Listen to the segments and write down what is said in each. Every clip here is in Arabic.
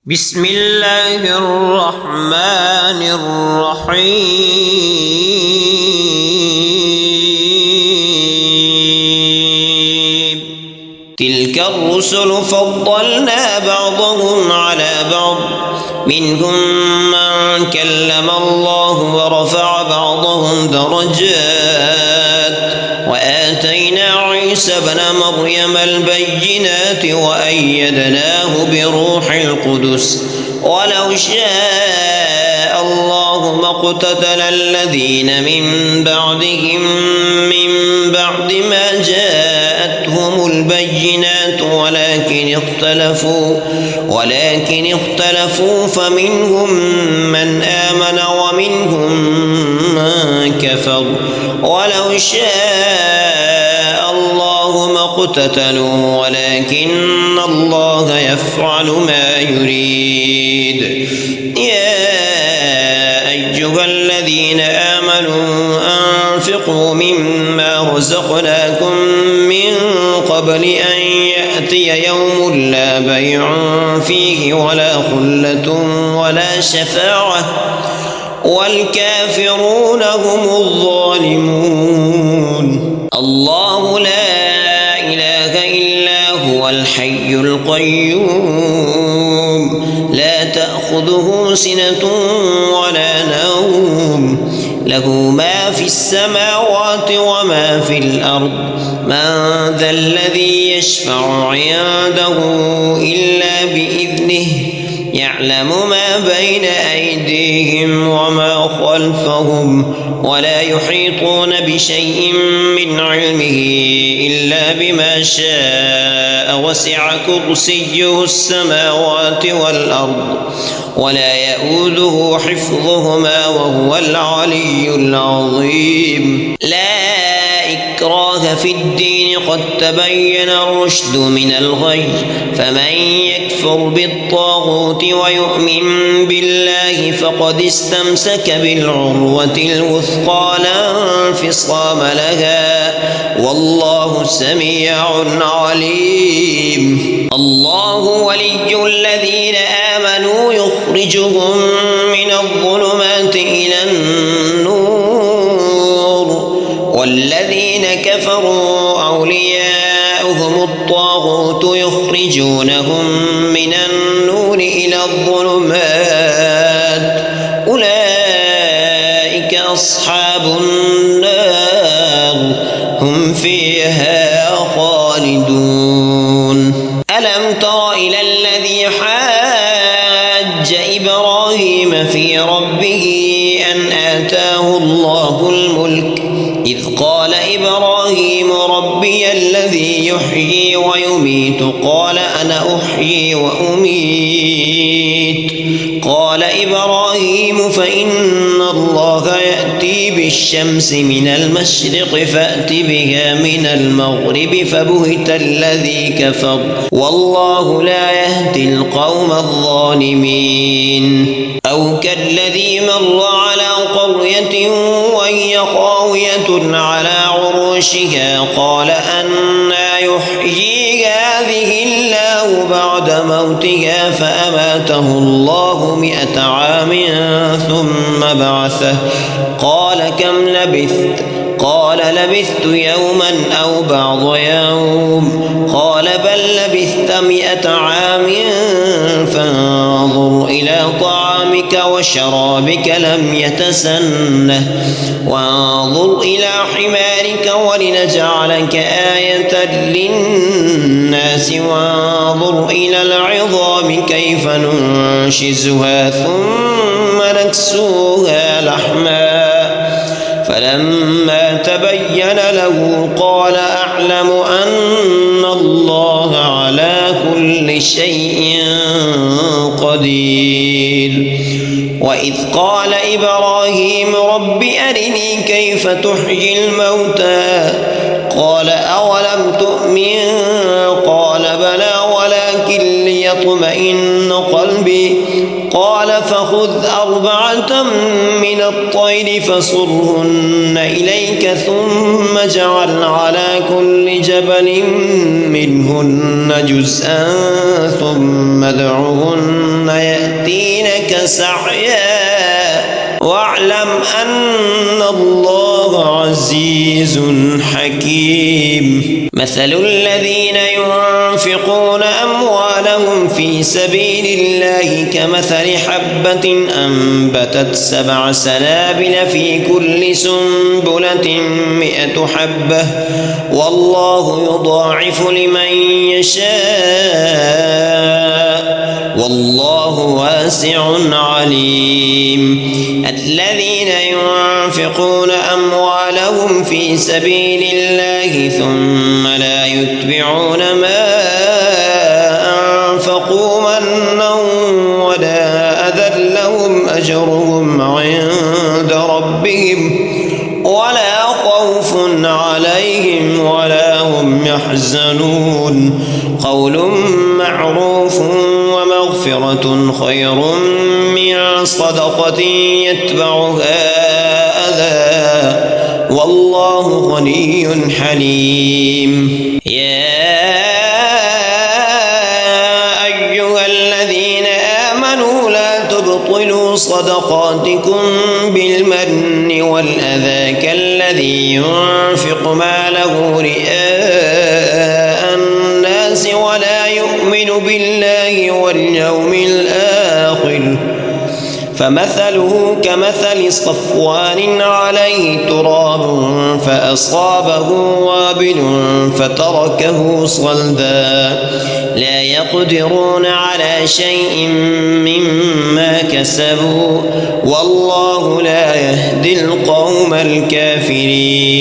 بسم الله الرحمن الرحيم تلك الرسل فضلنا بعضهم على بعض منهم من كلم الله ورفع بعضهم درجات وآتينا عيسى ابن مريم البينات وأيدناه بروح القدس ولو شاء الله ما اقتتل الذين من بعدهم من بعد ما جاءتهم البينات ولكن اختلفوا فمنهم من آمن ومنهم من كفر ولو شاء الله ما اقتتلوا ولكن الله يفعل ما يريد يا أيها الذين آمنوا أنفقوا مما رزقناكم من قبل أن يأتي يوم لا بيع فيه ولا خلة ولا شفاعة والكافرون هم الظالمون الله لا إله إلا هو الحي القيوم لا تأخذه سنة ولا نوم له ما في السماوات وما في الأرض من ذا الذي يشفع عنده إلا بإذنه يعلم ما بين أيديهم وما خلفهم ولا يحيطون بشيء من علمه إلا بما شاء وسع كرسيه السماوات والأرض ولا يؤوده حفظهما وهو العلي العظيم لا إكراه في الدين قد تبين الرشد من الغي فمن يكفر بالطاغوت ويؤمن بالله فقد استمسك بالعروة الوثقى لا انفصام لها والله سميع عليم الله ولي الذين آمنوا يخرجهم من الظلمات إلى النور والذين كفروا أولياؤهم الطاغوت يخرجونهم من النور إلى الظلمات أولئك أصحاب النار هم فيها خالدون ألم تر إلى الذي حاج إبراهيم في ربه أن آتاه الله الملك إذ قال إبراهيم ربي الذي يحيي ويميت قال أنا أحيي وأميت قال إبراهيم فإن الله يأتي بالشمس من المشرق فأت بها من المغرب فبهت الذي كفر والله لا يهدي القوم الظالمين أو كالذي مر على قرية وهي خاوية على عروشها قال أنى يحيي هذه الله بعد موتها فأماته الله 100 عام ثم بعثه قال كم لبثت قال لبثت يوما أو بعض يوم قال بل لبثت 100 عام فانظر إلى طعامك وشرابك لم يتسنه وانظر إلى حمارك ولنجعلك آية للناس وانظر إلى العظام كيف ننشزها ثم نكسوها لحما فلما تبين له قال أعلم أن الله على كل شيء قدير وإذ قال إبراهيم رب أرني كيف تحيي الموتى قال أولم تؤمن قال بلى ولكن ليطمئن قلبي قال فخذ 4 من الطير فصرهن إليك ثم اجعل على كل جبل منهن جزءا ثم ادعهن يأتينك سعيا واعلم أن الله عزيز حكيم. مثل الذين ينفقون أموالهم في سبيل الله كمثل حبة أنبتت 7 سنابل في كل سنبلة 100 حبة والله يضاعف لمن يشاء والله واسع عليم. الذين ينفقون أموالهم في سبيل الله ثم لا يتبعون ما أنفقوا منا ولا أذى لهم أجرهم عند ربهم ولا خوف عليهم ولا هم يحزنون. قول معروف ومغفرة خير من صدقة يتبعها أذى والله غني حليم. يا أيها الذين آمنوا لا تبطلوا صدقاتكم بالمن والأذى كالذي ينفق ماله رئاء الناس ولا يؤمن بالله واليوم الآخر فمثله كمثل صفوان عليه تراب فأصابه وابل فتركه صلدا لا يقدرون على شيء مما كسبوا والله لا يهدي القوم الكافرين.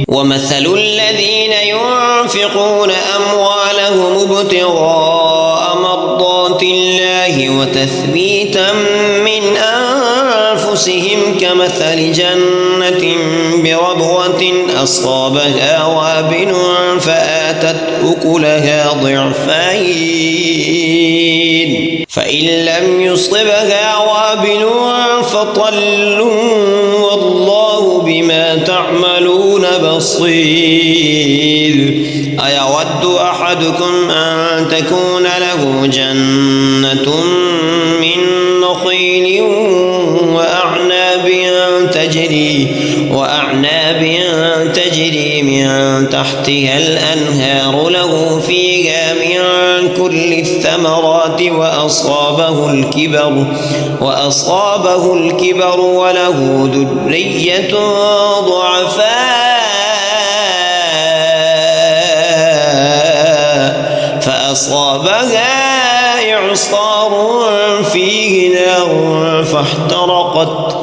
ومثل الذين ينفقون أموالهم ابتغاء مرضات الله وتثبيتا من أنفسهم كمثل جنة بربوة أصابها وابل فآتت أكلها ضعفين فإن لم يصبها وابل فطل والله بما تعملون بصير. أيود أحدكم أن تكون له جنة من نخيل وأعناب تجري من تحتها الأنهار له فيها من كل الثمرات وأصابه الكبر وله ذرية ضعفاء فأصابها إعصار فيه نار فاحترقت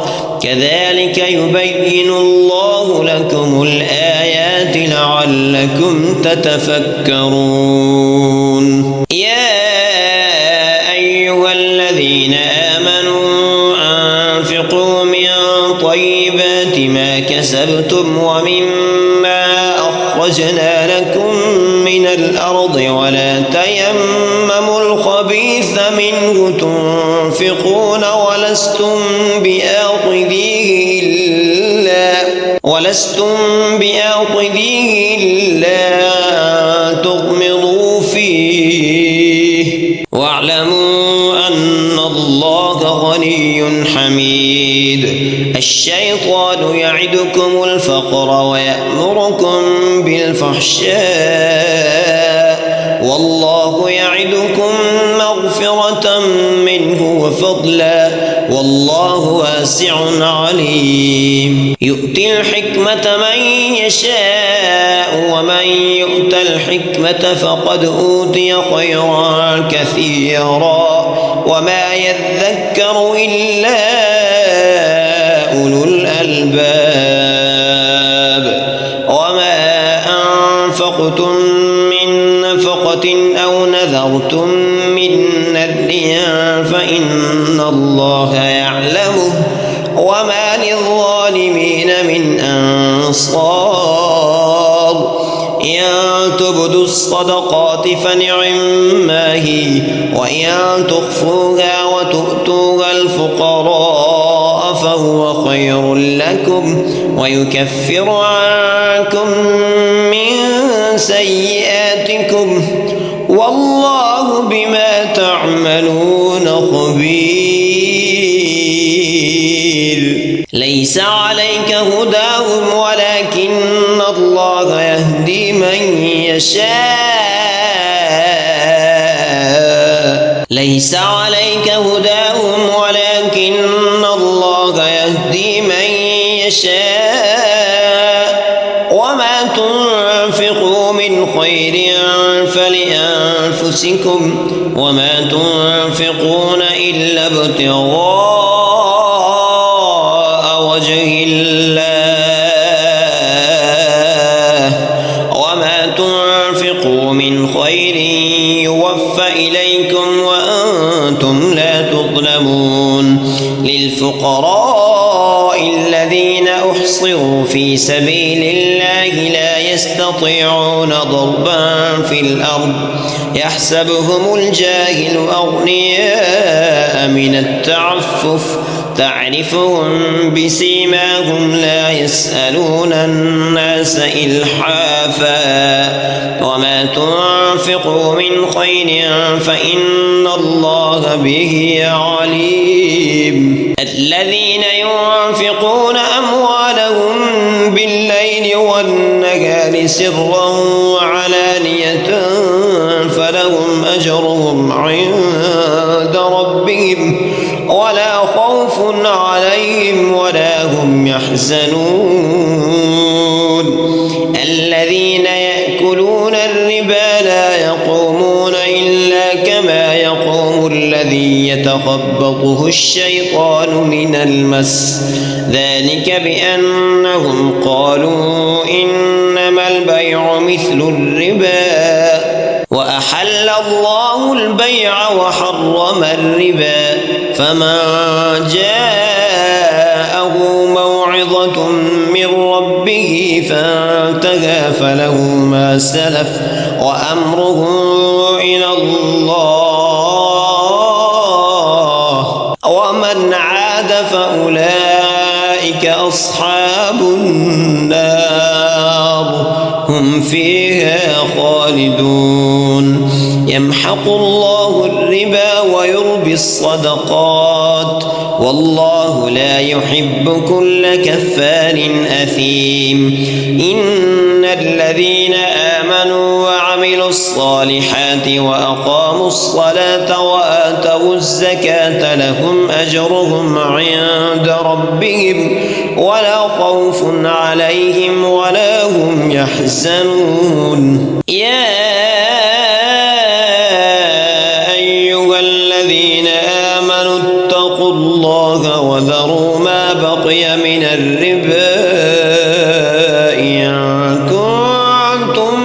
كذلك يبين الله لكم الآيات لعلكم تتفكرون. يا أيها الذين آمنوا أنفقوا من طيبات ما كسبتم ومما أخرجنا لكم من الأرض ولا تيمموا الخبيث منه تنفقون ولستم بآخذيه إلا أن تغمضوا فيه واعلموا أن الله غني حميد. الشيطان يعدكم الفقر ويأمركم بالفحشاء والله يعدكم مغفرة منه وفضلا والله واسع عليم. يؤتي الحكمة من يشاء ومن يؤت الحكمة فقد أوتي خيرا كثيرا وما يذكر إلا أولو الألباب. وما أنفقتم من نفقة أو نذرتم من نذر فإن الله يعلمه وما للظالمين من أنصار. إن تبدوا الصدقات فنعما هي وإن تخفوها تؤتوها الفقراء فهو خير لكم ويكفر عنكم من سيئاتكم والله بما تعملون خبير. ليس عليك هداهم ولكن الله يهدي من يشاء. ليس عليك هداهم ولكن الله يهدي من يشاء وما تنفقوا من خير فلأنفسكم وما تنفقون إلا ابتغاء وجه الله وما تنفقوا من خير يوفى إليكم وأنتم لا تظلمون. للفقراء الذين أحصروا في سبيل الله لا يستطيعون ضربا في الأرض يحسبهم الجاهل أغنياء من التعفف تعرفهم بسيماهم لا يسألون الناس إلحافا وما تنفقوا من خير فإن الله به عليم. الذين ينفقون أموالهم بالليل والنهار سرا وعلانية فلهم أجرهم عند ربهم ولا خوف عليهم ولا هم يحزنون. الذين يأكلون الربا لا يقومون إلا كما يقوم الذي يتخبطه الشيطان من المس ذلك بأنهم قالوا إنما البيع مثل الربا وأحل الله البيع وحرم الربا فمن جاءه موعظة من ربه فانتهى فله ما سلف وأمره إلى الله ومن عاد فأولئك أصحاب النار هم فيها خالدون. يمحق الله الربا ويربي الصدقات والله لا يحب كل كفار أثيم. إن الذين آمنوا وعملوا الصالحات وأقاموا الصلاة وآتوا الزكاة لهم أجرهم عند ربهم ولا خوف عليهم ولا هم يحزنون. يا أيها الذين آمنوا اتقوا الله وذروا ما بقي من الربا إن كنتم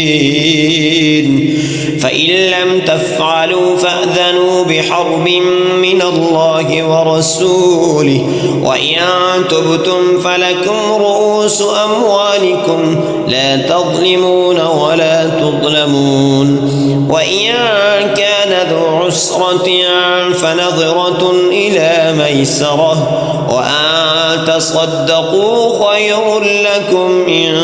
مؤمنين فإن لم تفعلوا فأذنوا بحرب من الله ورسوله وإن تبتم فلكم رؤوس أموالكم لا تظلمون ولا تظلمون. وإن كان ذو عسرة فنظرة إلى ميسرة وأن تصدقوا خير لكم إن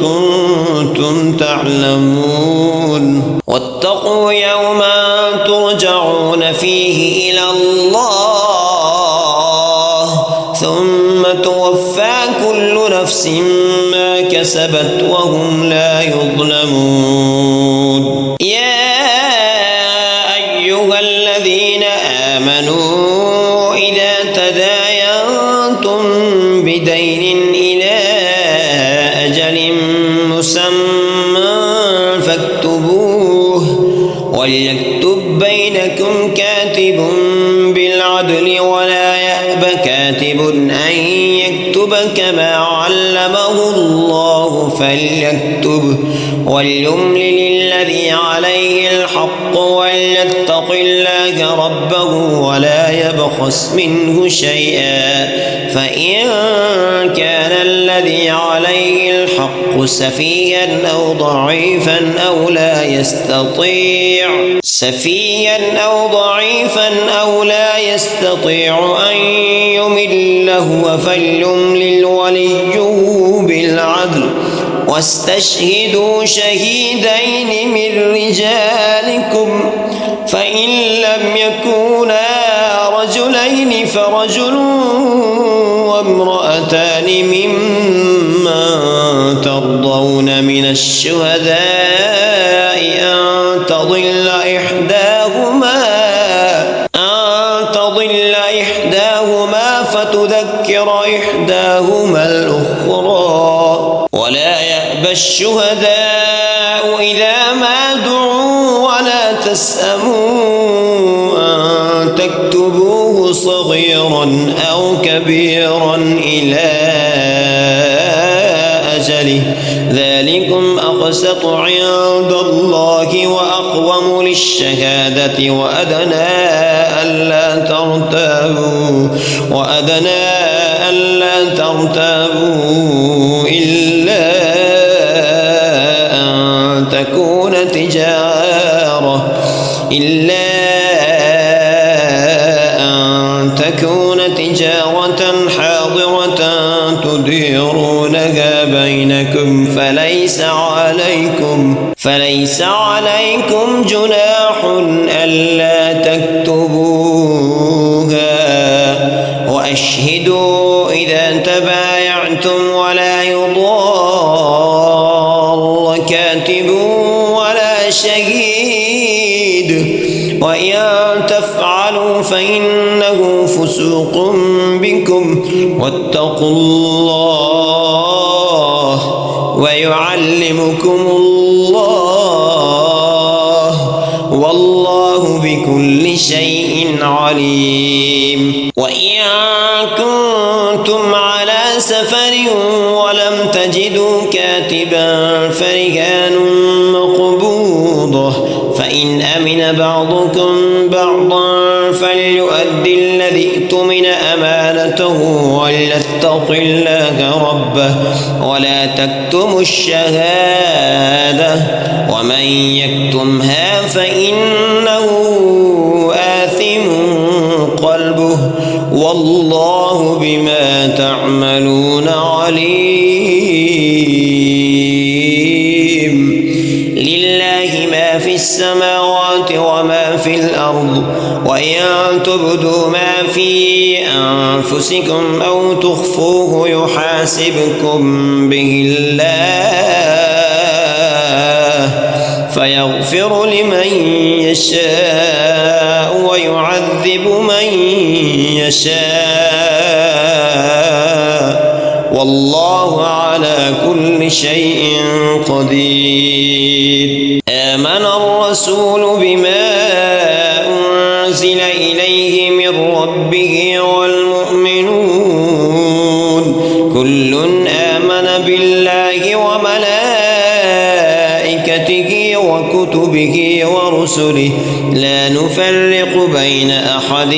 كنتم تعلمون. واتقوا يوما ترجعون فيه إلى الله ثم توفى كل نفس ما كسبت وهم لا يظلمون. يا أيها الذين آمنوا إذا تداينتم بدين إلى أجل مسمى فاكتبوه وليكتب بينكم كاتب بالعدل ولا يأب كاتب أن يكتب كما علمه الله فليكتب وليملل الذي عليه الحق وليتق الله ربه ولا يبخس منه شيئا فإن كان الذي عليه الحق سفيا أو ضعيفا أو لا يستطيع أن يمل هو فليملل وليه بالعدل واستشهدوا شهيدين من رجالكم فإن لم يكونا رجلين فرجل وامرأتان ممن ترضون من الشهداء أن تضل إحداهما فتذكر إحداهما الأخرى ولا يأبى الشهداء إذا ما دعوا ولا تسأموا أن تكتبوه صغيرا أو كبيرا إلى أجله ذلكم أقسط عند الله وأقوم للشهادة وأدنى ألا ترتابوا إلا أن تكون تجارة حاضرة تديرونها بينكم فليس عليكم جناح ألا تكتبوها وأشهدوا إذا تبايعتم ولا يضار كاتب ولا شهيد وإن تفعلوا فإنه فسوق بكم واتقوا الله ويعلمكم الله والله بكل شيء عليم وإن كنتم على سفر ولم تجدوا كاتبا فرهان مقبوضة فإن أمن بعضكم بعضا فليؤدي الذي اؤتمن أمانته وليتق الله ربه ولا تكتموا الشهادة ومن يكتمها فإنه آثم قلبه والله بما تعملون عليم لله ما في السماوات وما في الأرض وإن تبدوا ما في أنفسكم أو تخفوه يحاسبكم به الله فيغفر لمن يشاء ويعذب من يشاء والله على كل شيء قدير آمن الرسول بما أنزل إليه من ربه والمؤمنون كل آمن بالله وملائكته وكتبه ورسله لا نفرق بين أحد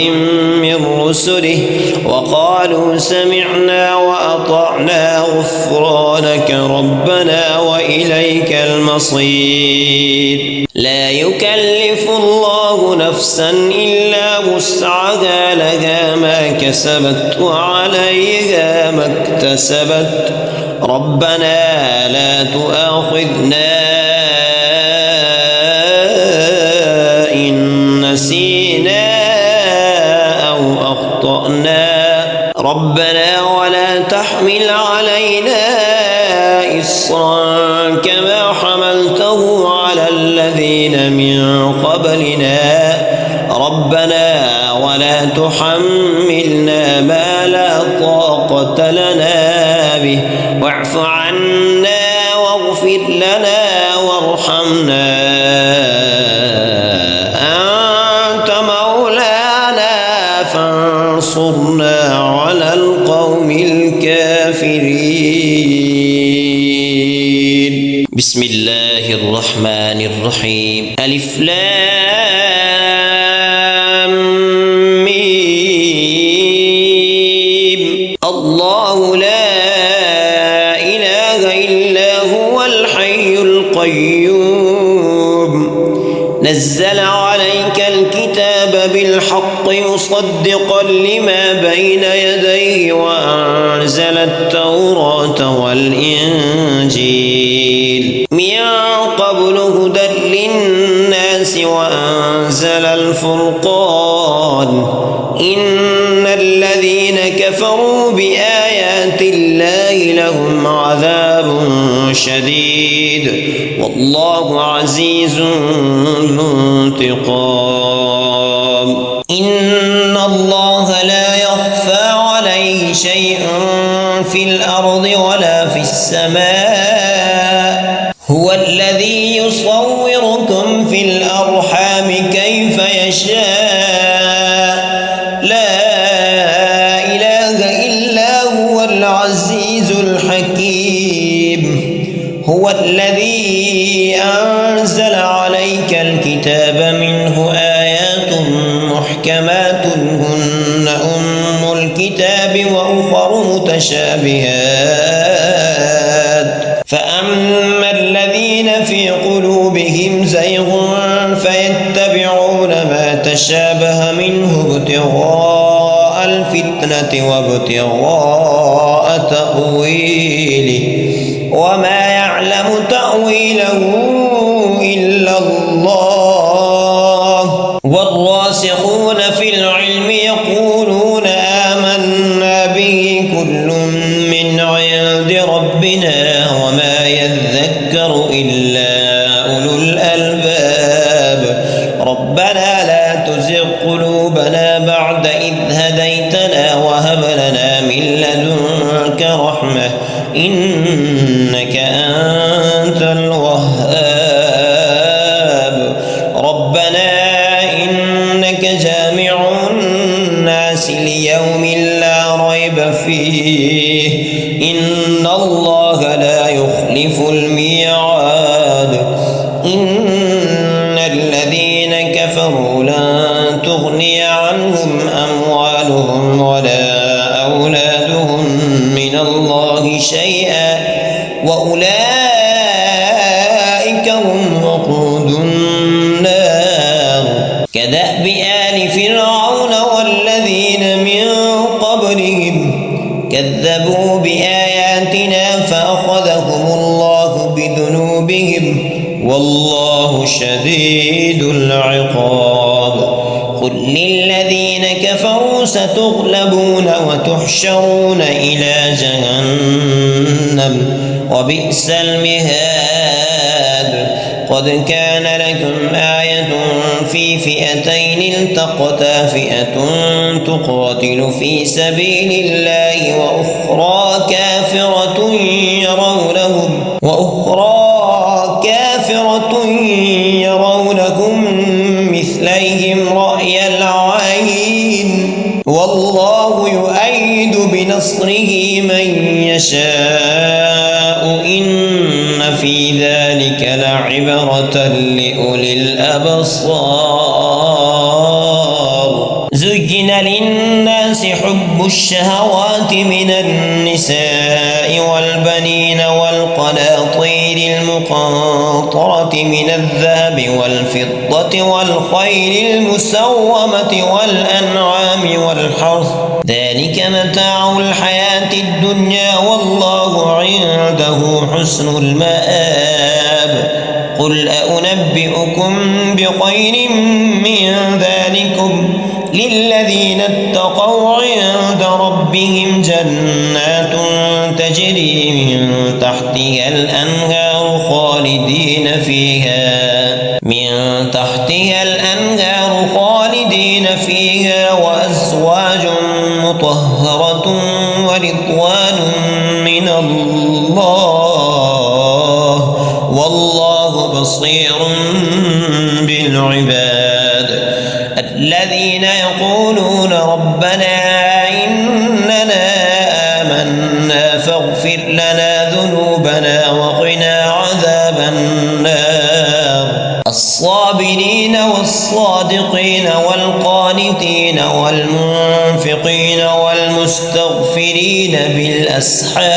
من رسله وقالوا سمعنا وأطعنا غفرانك ربنا وإليك المصير لا يكلف الله نفسا إلا وسعها لها ما كسبت وعليها ما اكتسبت ربنا لا تؤاخذنا إن نسينا أو أخطأنا ربنا ولا تحمل علينا إصرا كما حملته على الذين من قبلنا ربنا ولا تحملنا ما لا طاقة لنا به واعف عنا واغفر لنا وارحمنا أنت مولانا فانصرنا على القوم الكافرين بسم الله الرحمن الرحيم ألف لام ميم الله لا إله إلا هو الحي القيوم نزل عليك الكتاب بالحق مصدقا لما بين يديه وأنزل التوراة والإنجيل من قبل هدى للناس وأنزل الفرقان إن الذين كفروا بآيات الله لهم عذاب شديد والله عزيز ذو انتقام إن الله لا يخفى عليه شيء في الأرض ولا في السماء هو الذي يصوركم في الأرحام كيف يشاء لا إله إلا هو العزيز الحكيم هو الذي أنزل عليك الكتاب منه آيات محكمات هن أم الكتاب وأخر متشابهات فأما الذين في قلوبهم زيغ فيتبعون ما تشابه منه ابتغاء الفتنة وابتغاء تأويله وما يعلم تأويله إلا الله والراسخون في العلم يقولون آمنا به كل من عند ربنا وما يذكر إلا أولو الألباب ربنا لا تزغ قلوبنا بعد إذ هديتنا وهب لنا من لدنك رحمة إنك أنت الوهاب ربنا إنك جامع الناس ليوم لا ريب فيه إن الله لا يخلف الميعاد إن الذين كفروا لن تغني عنهم أموالهم ولا أولادهم من الله شيئا وأولئك هم وقود النار كدأب آل فرعون والذين من قبلهم كذبوا بآياتنا فأخذهم الله بذنوبهم والله شديد العقاب قل للذين كفروا ستغلبون وتحشرون إلى جهنم وبئس المهاد قد كان لكم آية في فئتين التقتا فئة تقاتل في سبيل الله وأخرى كافرة يرونهم مثليهم رأي العين والله يؤيد بنصره من يشاء إن في ذلك لعبرة لأولي الأبصار زين للناس حب الشهوات من النساء والبنين والقناطير المقنطرة من الذهب والفضة والخيل المسومة والأنعام والحرث ذلك متاع الحياة الدنيا والله عنده حسن المآب قل أنبئكم بخير من ذلكم للذين اتقوا عند ربهم جنات تجري من تحتها الأنهار خالدين فيها وأزواج مطهرة ورضوان من الله والله بصير بالعباد الذين يقولون ربنا إننا آمنا فاغفر لنا ذنوبنا وقنا عذاب الصادقين والقانتين والمنفقين والمستغفرين بالأسحار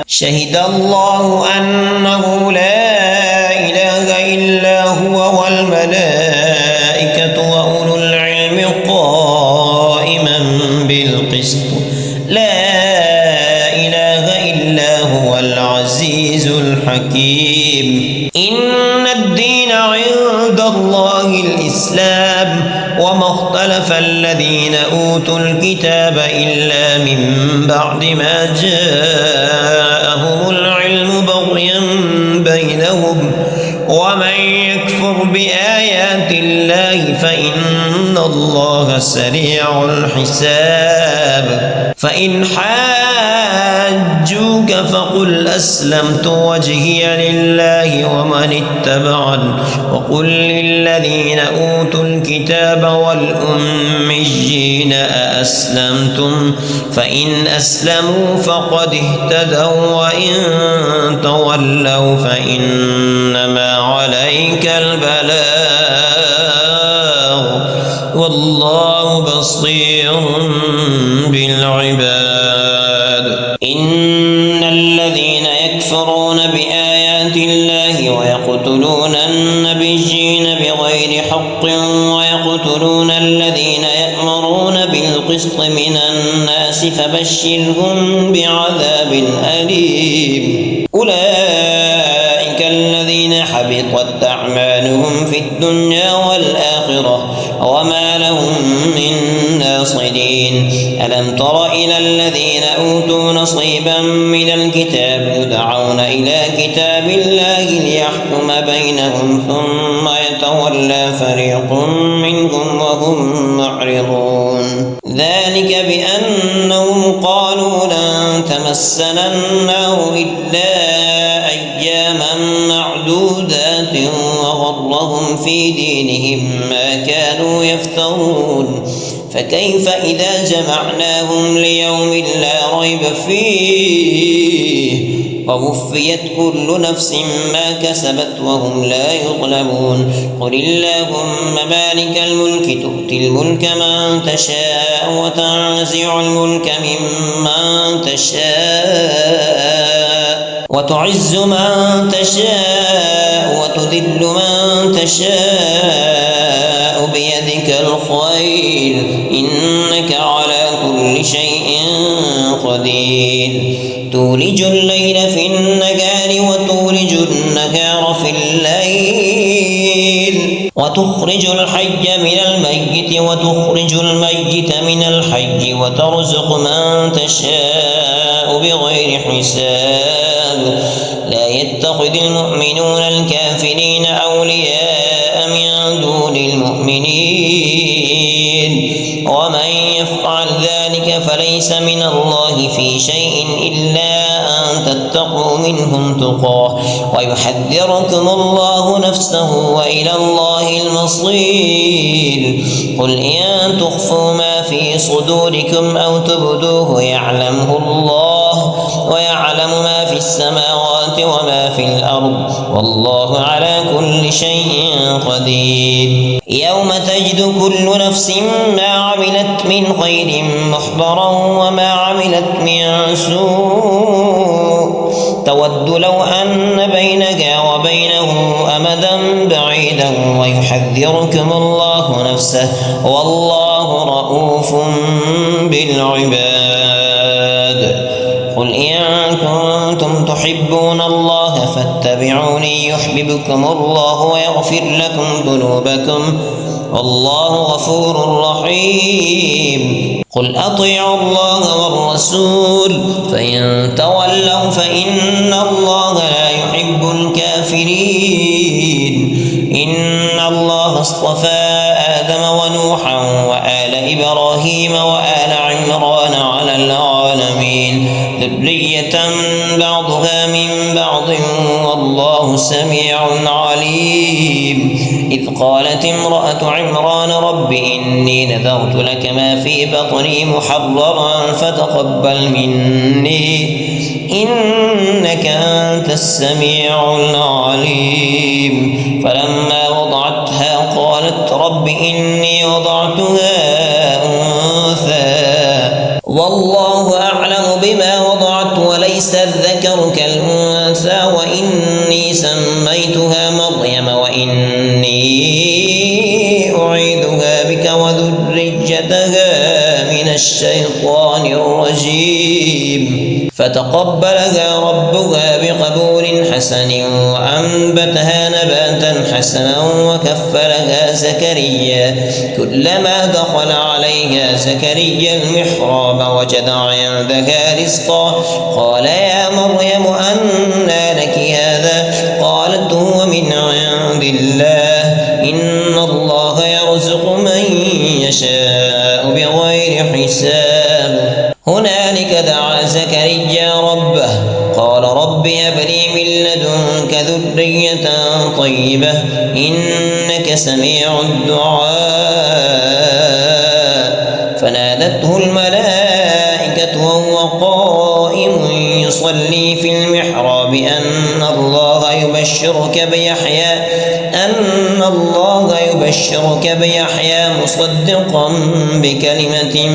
شهد الله أنه لا إله إلا هو والملائكة وأولو العلم قائما بالقسط لا إله إلا هو العزيز الحكيم إن الدين عند الله الإسلام وما اختلف الذين أوتوا الكتاب إلا من بعد ما جاءهم العلم بغيا بينهم ومن يكفر بآيات الله فإن الله سريع الحساب فإن حاجوك فقل أسلمت وجهي لله ومن اتبعني وقل للذين أوتوا الكتاب والأميين أأسلمتم فإن أسلموا فقد اهتدوا وإن تولوا فإنما عليك البلاغ والله بصير بالعباد إن الذين يكفرون بآيات الله ويقتلون النبيين بغير حق ويقتلون الذين يأمرون بالقسط من الناس فبشرهم بعذاب أليم أولئك الذين حبطت أعمالهم في الدنيا والآخرة وما لهم من ناصرين ألم تر إلى الذين أوتوا نصيبا من الكتاب يدعون إلى كتاب الله ليحكم بينهم ثم يتولى فريق منهم وهم معرضون ذلك بأنهم قالوا لن تمسنا النار إلا أياما معدودات وغرهم في دينهم ما كانوا يفترون فكيف إذا جمعناهم ليوم لا ريب فيه ووفيت كل نفس ما كسبت وهم لا يظلمون قل اللهم مالك الملك تؤتي الملك من تشاء وتنزع الملك ممن تشاء وتعز من تشاء وتذل من تشاء بيدك الخير إنك على كل شيء قدير تولج الليل في النهار وتولج النهار في الليل وتخرج الحي من الميت وتخرج الميت من الحي وترزق من تشاء بغير حساب لا يتخذ المؤمنون الكافرين أولياء من دون المؤمنين ومن يفعل ذلك فليس من الله في شيء إلا أن تتقوا منهم تقاه ويحذركم الله نفسه وإلى الله المصير قل إن تخفوا ما في صدوركم أو تبدوه يعلمه الله ويعلم ما في السماوات وما في الأرض والله على كل شيء قدير يوم تجد كل نفس ما عملت من خير محضرا وما عملت من سوء تود لو أن بينك وبينه أمدا بعيدا ويحذركم الله نفسه والله رؤوف بالعباد قل إن كنتم تحبون الله فاتبعوني يحببكم الله ويغفر لكم ذنوبكم والله غفور رحيم قل أطيعوا الله والرسول فإن تولوا فإن الله لا يحب الكافرين إن الله اصطفى آدم ونوحا وآل إبراهيم وآل عمران على العالمين ذرية بعضها من بعض والله سميع عليم إذ قالت امرأة عمران رب إني نذرت لك ما في بطني محررا فتقبل مني إنك أنت السميع العليم فلما وضعتها قالت قالت رب إني وضعتها أنثى والله أعلم بما وضعت وليس الذكر كالأنثى وإني سميتها مريم وإني أعيذها بك وذريتها من الشيطان الرجيم فتقبلها ربها بقبول حسن وأنبتها نباتا حسنا وكفلها زكريا كلما دخل عليها زكريا المحراب وجد عندها رزقا قال يا مريم أنى لك هذا قالت هو من عند الله إن الله يرزق من يشاء بغير حساب هنالك دعا زكريا ربه قال رب هب لي من لدنك ذرية طيبة إنك سميع الدعاء فنادته الملائكة وهو قائم يصلي في المحراب أن الله يبشرك بيحيى مصدقا بكلمة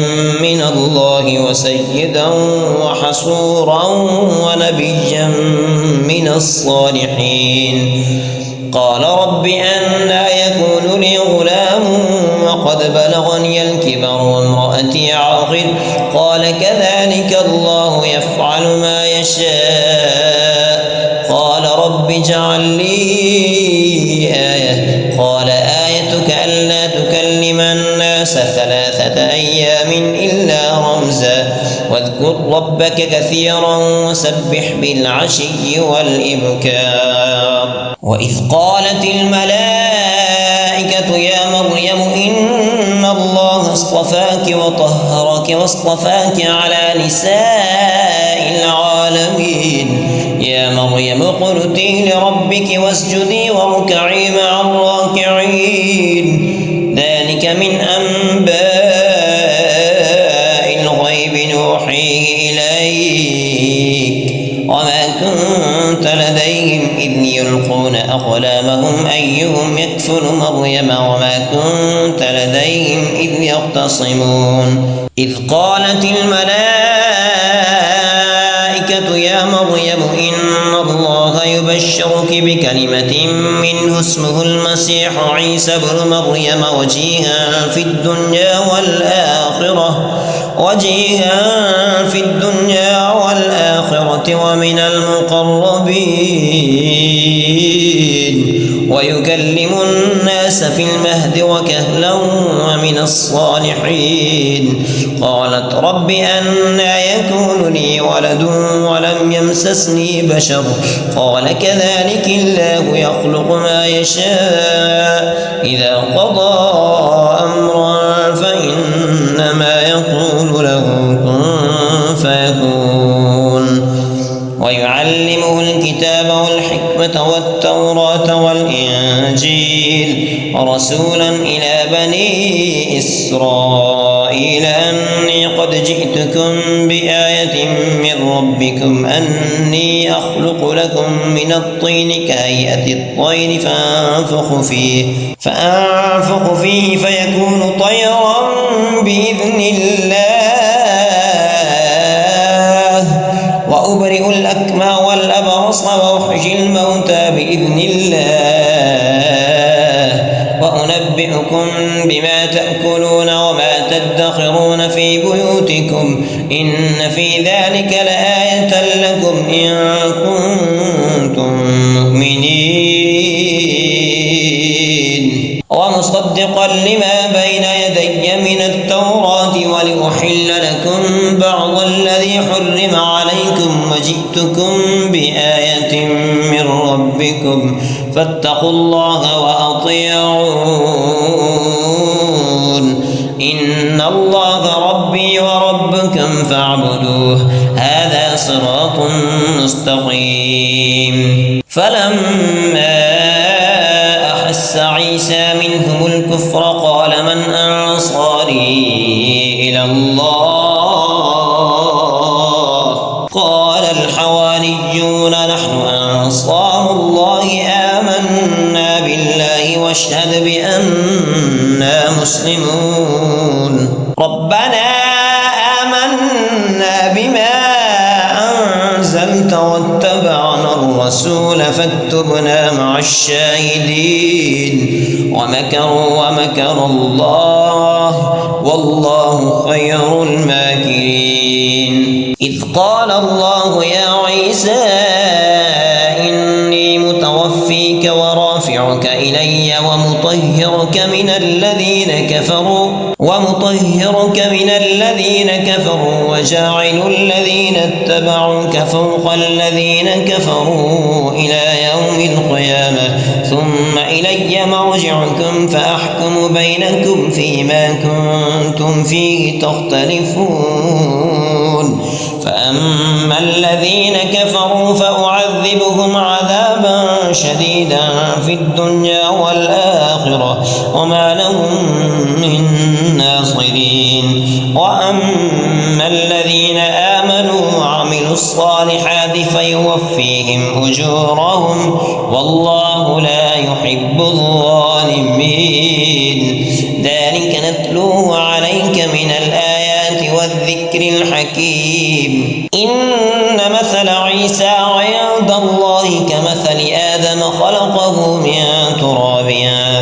من الله وسيدا وحصورا ونبيا من الصالحين قال رب أنى يكون لي غلام وقد بلغني الكبر وامرأتي عاقر قال كذلك الله يفعل ما يشاء قال رب اجعل لي آية قال آيتك ألا تكلم الناس 3 أيام إلا رمزا واذكر ربك كثيرا وسبح بالعشي والإبكار وإذ قالت الملائكة يا مريم إن الله اصطفاك وطهرك واصطفاك على نساء العالمين يا مريم اقنتي لربك واسجدي واركعي مع الراكعين ذلك من أنباء الغيب نوحيه إليك وما كنت لديهم إذ يلقون أقلامهم أيهم يكفل مريم وما كنت لديهم إذ يختصمون إذ قالت الملائكة يا مريم إن الله يبشرك بكلمة منه اسمه المسيح عيسى بن مريم وجيها في الدنيا والآخرة ومن المقربين ويكلم الناس في المهد وكهلا ومن الصالحين قالت رب أنى يكون لي ولد ولم يمسسني بشر قال كذلك الله يخلق ما يشاء إذا قضى أمرا فإنما يقول له كن فيكون ويعلمه الكتاب والحكمة والتوراة والإنجيل ورسولا إلى بني إسرائيل أني قد جئتكم بآية من ربكم أني أخلق لكم من الطين كهيئة الطير فأنفخ فيه فيكون طيرا بإذن الله وأبرئ الأكمى والأبرص وأحيي الموتى بإذن الله وأنبئكم بما تأكلون وما تدخرون في بيوتكم إن في ذلك لآية لكم إن كنتم مؤمنين ومصدقا لما بين يدي من التوراة ولأحل لكم بعض الذي حرم عليكم وجئتكم بآية من ربكم فاتقوا الله وأطيعون إن الله ربي وربكم فاعبدوه هذا صراط مستقيم فلما أحس عيسى منهم الكفر قال من أنصاري إلى الله قال الحواريون نحن أنصار الله آمنا بالله واشهد بأننا مسلمون ربنا آمنا بما أنزلت واتبعنا الرسول فاكتبنا مع الشاهدين ومكروا ومكر الله والله خير الماكرين إذ قال الله يا عيسى إني متوفيك ورافعك إلي ومطهرك من الذين كفروا وجاعل الذين اتبعوك فوق الذين كفروا إلى يوم القيامة ثم إلي مرجعكم فأحكم بينكم فيما كنتم فيه تختلفون فأما الذين كفروا فأعذبهم عذابا شديدا في الدنيا والآخرة وما لهم من ناصرين وأما الذين آمنوا وعملوا الصالحات فيوفيهم أجورهم والله لا يحب الظالمين ذلك نتلوه عليك من الآيات والذكر الحكيم إن مثل عيسى عند الله كمثل آدم خلقه من تراب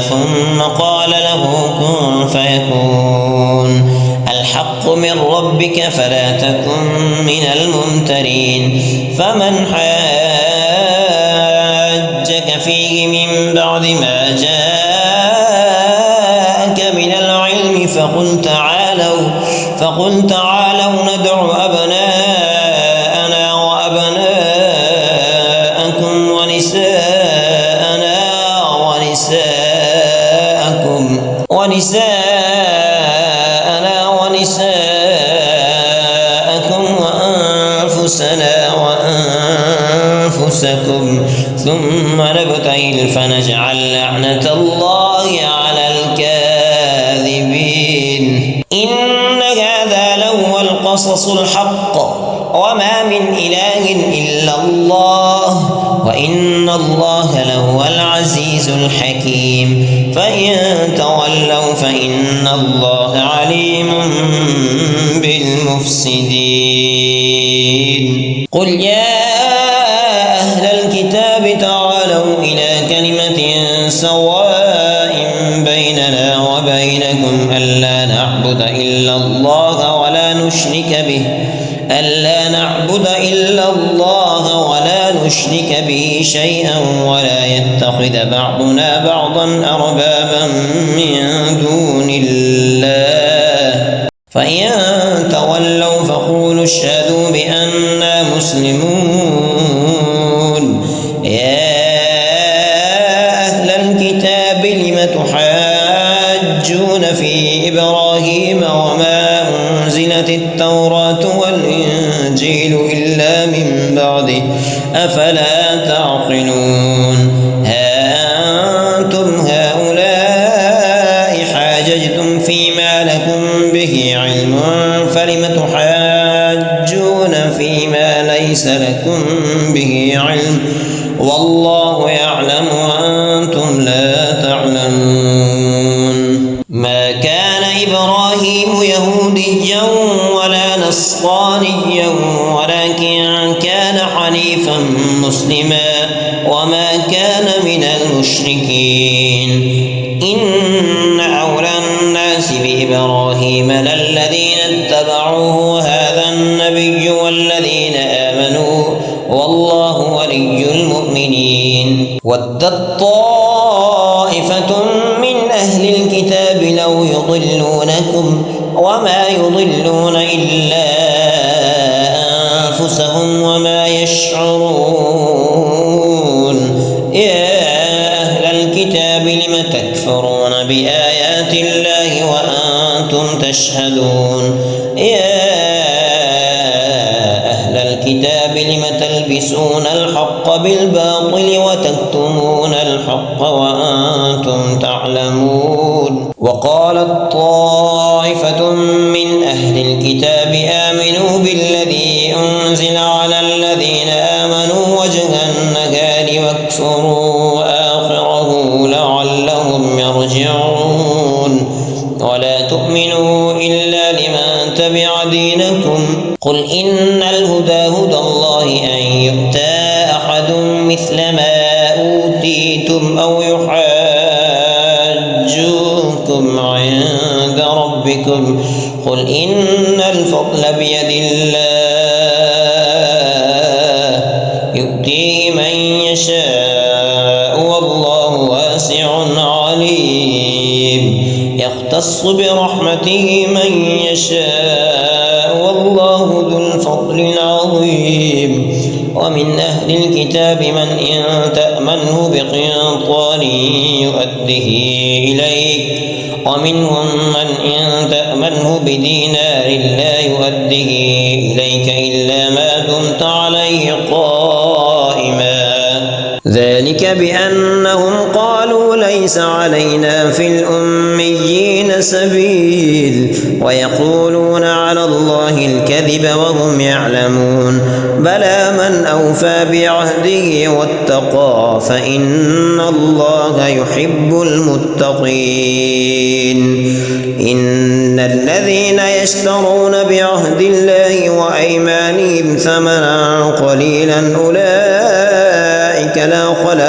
ثم قال له كن فيكون الحق من ربك فلا تكن من الممترين فمن حاجك فيه من بعد ما جاءك من العلم فقل تعالوا ندع أبناءنا وأبناءكم ونساءنا ونساءكم وأنفسنا وأنفسكم ثم نبتهل فنجعل لعنة الله على الكاذبين إن هذا لهو القصص الحق وما من إله إلا الله وإن الله لهو العزيز الحكيم فإن تولوا فإن الله عليم بالمفسدين قل يا أهل الكتاب تعالوا إلى كلمة سواء بيننا وبينكم ألا نعبد إلا الله ولا نشرك به شيئا ولا يتخذ بعضنا بعضا أربابا من دون الله فإن تولوا فقولوا اشهدوا بأننا مسلمون يا أهل الكتاب لم تحاجون في إبراهيم وما أنزلت التوراة والإنجيل إلا من بعده أفلا تعقلون ها أنتم هؤلاء حاججتم فيما لكم به علم فلم تحاجون فيما ليس لكم به علم والله يعلم وأنتم لا تعلمون ما كان إبراهيم يهوديا ولا نصرانيا ولكن كان حنيفا مسلما وما كان من المشركين إن أولى الناس بإبراهيم للذين اتبعوه هذا النبي والذين آمنوا والله ولي المؤمنين ودت طائفة من أهل الكتاب لو يضلونكم وما يضلون إلا أنفسهم وما يشعرون يا أهل الكتاب لم تكفرون بآيات الله وأنتم تشهدون يا أهل الكتاب لم تلبسون الحق بالباطل وتكتمون الحق وأنتم تعلمون وقالت طائفة من أهل الكتاب آمنوا بالذي أنزل على الذين آمنوا وجه النهار واكفروا آخره لعلهم يرجعون تؤمنوا إلا لمن تبع دينكم قل إن الهدى هدى الله أن يؤتى أحد مثل ما أوتيتم أو يحاجوكم عند ربكم قل إن الفضل بيد الله يؤتيه من يشاء والله واسع عليم يختص برحمته من يشاء والله ذو الفضل العظيم ومن أهل الكتاب من إن تأمنه بقنطار يؤده إليك ومنهم من إن تأمنه بدينار لا يؤده إليك إلا ما دمت عليه قائما ذلك بأنهم قالوا ليس علينا في الأميين سبيل ويقولون على الله الكذب وهم يعلمون بلى من أوفى بعهده واتقى فإن الله يحب المتقين إن الذين يشترون بعهد الله وأيمانهم ثمنا قليلا أولئك لا خلاق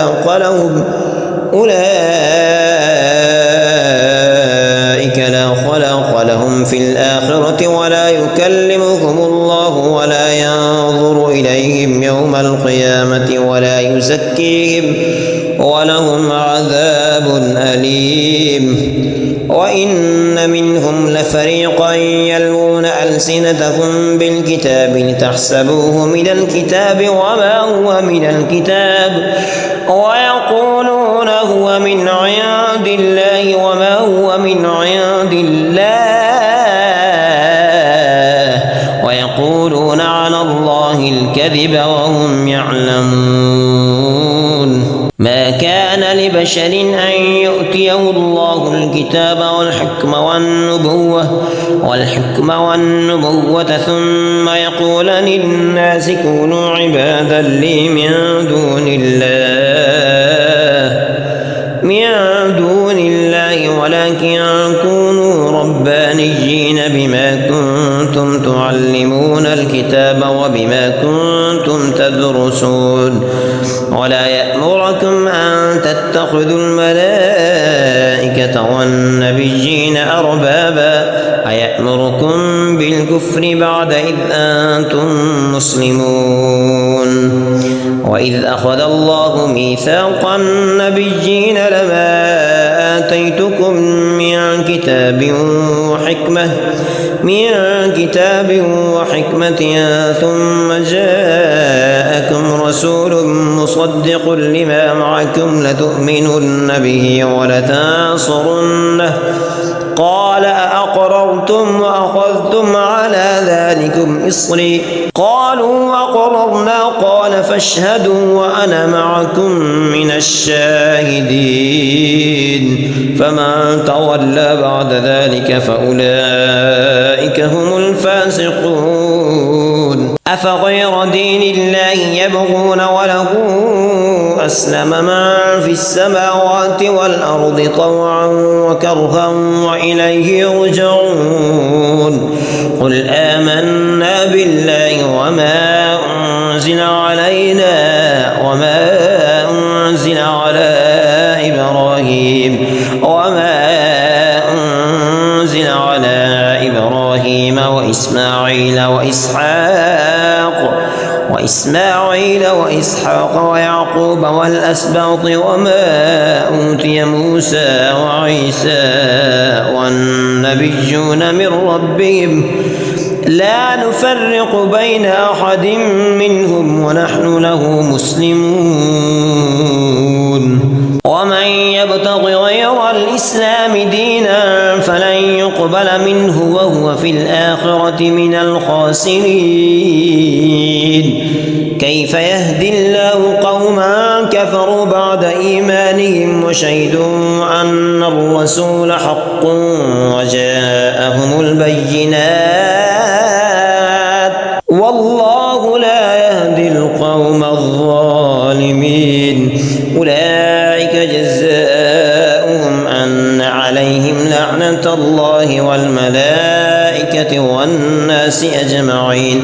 لهم في الآخرة ولا يكلمهم الله ولا ينظر إليهم يوم القيامة ولا يزكيهم ولهم عذاب أليم وإن منهم لفريقا يلوون ألسنتهم بالكتاب لتحسبوه من الكتاب وما هو من الكتاب ويقولون هو من عند الله وما هو من عند الله ويقولون على الله الكذب وهم يعلمون ما كان لبشر أن يؤتيه الله الكتاب والحكم والنبوة ثم يقول للناس كونوا عبادا لي من دون الله ولكن كونوا ربانيين بما كنتم تعلمون الكتاب وبما كنتم تدرسون ولا يأمركم أن تتخذوا الملائكة والنبيين أربابا أيأمركم بالكفر بعد إذ أنتم مسلمون وإذ أخذ الله ميثاق النبيين لما آتيتكم من كتاب وحكمة ثم جاءكم رسول مصدق لما معكم لتؤمنن به ولتنصرنه قال أأقررتم وأخذتم على ذلكم إصري قالوا أقررنا قال فاشهدوا وأنا معكم من الشاهدين فمن تولى بعد ذلك فأولئك هم الفاسقون أفغير دين الله يبغون وله أسلم من في السماوات والأرض طوعا وكرها وإليه يرجعون قل آمنا بالله وما أنزل على إبراهيم وإسماعيل وإسحاق ويعقوب والأسباط وما أوتي موسى وعيسى والنبيون من ربهم لا نفرق بين أحد منهم ونحن له مسلمون ومن يبتغ غير الإسلام دينا فلن يقبل منه وهو في الآخرة من الخاسرين كيف يهدي الله قوما كفروا بعد إيمانهم وشهدوا أن الرسول حق وجاءهم البينات والله لا يهدي القوم الظالمين أولئك جزاؤهم أن عليهم لعنة لعنة الله والملائكة والناس أجمعين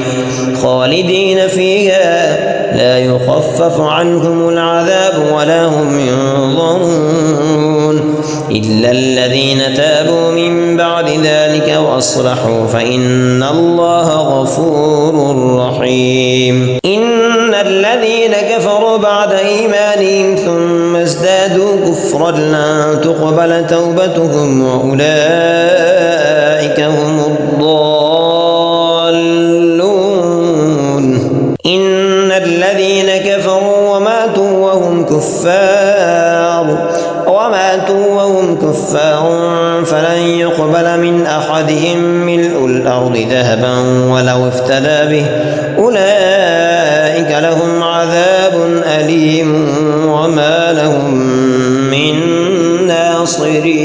خالدين فيها لا يخفف عنهم العذاب ولا هم ينظرون إلا الذين تابوا من بعد ذلك وأصلحوا فإن الله غفور رحيم. إن الذين كفروا بعد إيمانهم ثم ازدادوا كفرا لن تقبل توبتهم وأولئك هم الضالون. إن الذين كفروا وماتوا وهم كفار فلن يقبل من أحدهم ملء الأرض ذهبا ولو افتدى به أولئك لهم عذاب أليم وما لهم من ناصرين.